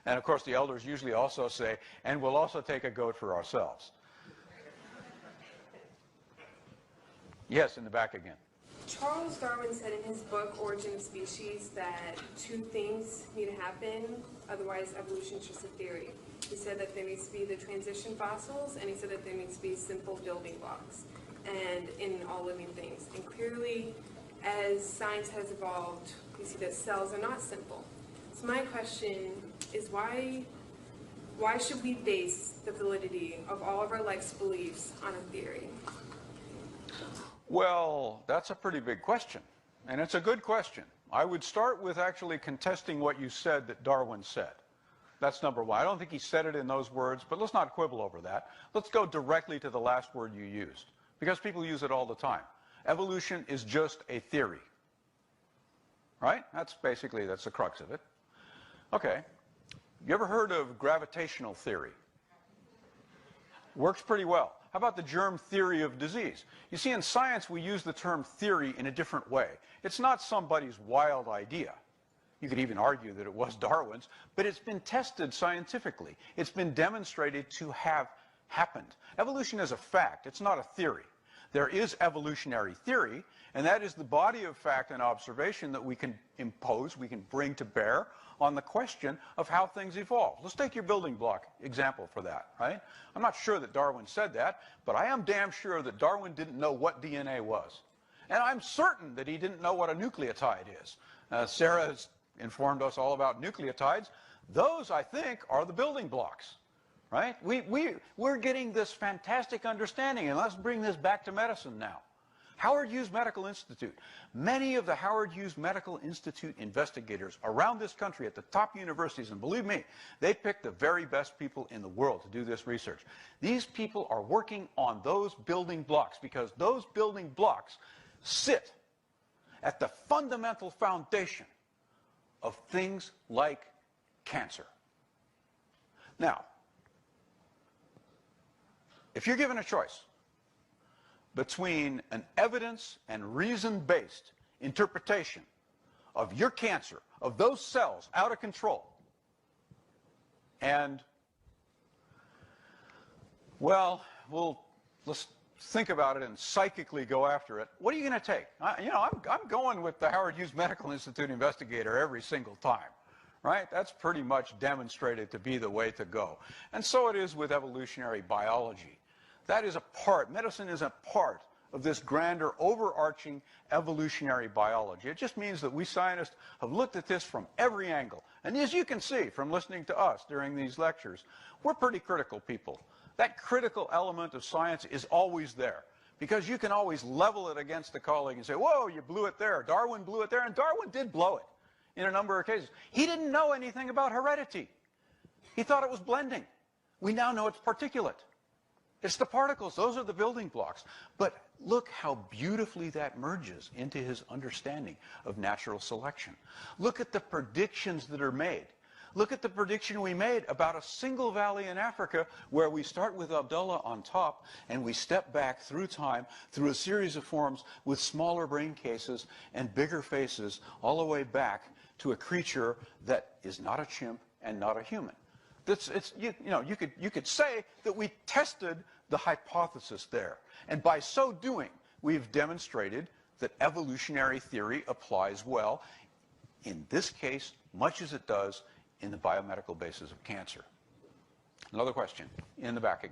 And of course, the elders usually also say, and we'll also take a goat for ourselves. Yes, in the back again. Charles Darwin said in his book, Origin of Species, that two things need to happen, otherwise evolution is just a theory. He said that there needs to be the transition fossils, and he said that there needs to be simple building blocks and in all living things. And clearly, as science has evolved, we see that cells are not simple. So my question is why should we base the validity of all of our life's beliefs on a theory? Well, that's a pretty big question, and it's a good question. I would start with actually contesting what you said that Darwin said. That's number one. I don't think he said it in those words, but let's not quibble over that. Let's go directly to the last word you used, because people use it all the time. Evolution is just a theory, right? That's the crux of it. Okay. You ever heard of gravitational theory? Works pretty well. How about the germ theory of disease? You see, in science, we use the term theory in a different way. It's not somebody's wild idea. You could even argue that it was Darwin's, but it's been tested scientifically. It's been demonstrated to have happened. Evolution is a fact. It's not a theory. There is evolutionary theory, and that is the body of fact and observation that we can impose, we can bring to bear on the question of how things evolve. Let's take your building block example for that, right? I'm not sure that Darwin said that, but I am damn sure that Darwin didn't know what DNA was. And I'm certain that he didn't know what a nucleotide is. Sarah has informed us all about nucleotides. Those, I think, are the building blocks. Right? We're getting this fantastic understanding, and let's bring this back to medicine now. Howard Hughes Medical Institute. Many of the Howard Hughes Medical Institute investigators around this country at the top universities, and believe me, they pick the very best people in the world to do this research. These people are working on those building blocks because those building blocks sit at the fundamental foundation of things like cancer. Now, if you're given a choice between an evidence and reason-based interpretation of your cancer, of those cells out of control, and, well, let's think about it and psychically go after it, what are you going to take? I'm going with the Howard Hughes Medical Institute investigator every single time. Right? That's pretty much demonstrated to be the way to go. And so it is with evolutionary biology. That is a part, medicine is a part of this grander, overarching evolutionary biology. It just means that we scientists have looked at this from every angle. And as you can see from listening to us during these lectures, we're pretty critical people. That critical element of science is always there, because you can always level it against a colleague and say, whoa, you blew it there. Darwin blew it there, and Darwin did blow it in a number of cases. He didn't know anything about heredity. He thought it was blending. We now know it's particulate. It's the particles. Those are the building blocks. But look how beautifully that merges into his understanding of natural selection. Look at the predictions that are made. Look at the prediction we made about a single valley in Africa where we start with Abdullah on top and we step back through time, through a series of forms with smaller brain cases and bigger faces all the way back to a creature that is not a chimp and not a human. You could say that we tested the hypothesis there. And by so doing, we've demonstrated that evolutionary theory applies well, in this case, much as it does in the biomedical basis of cancer. Another question in the back again.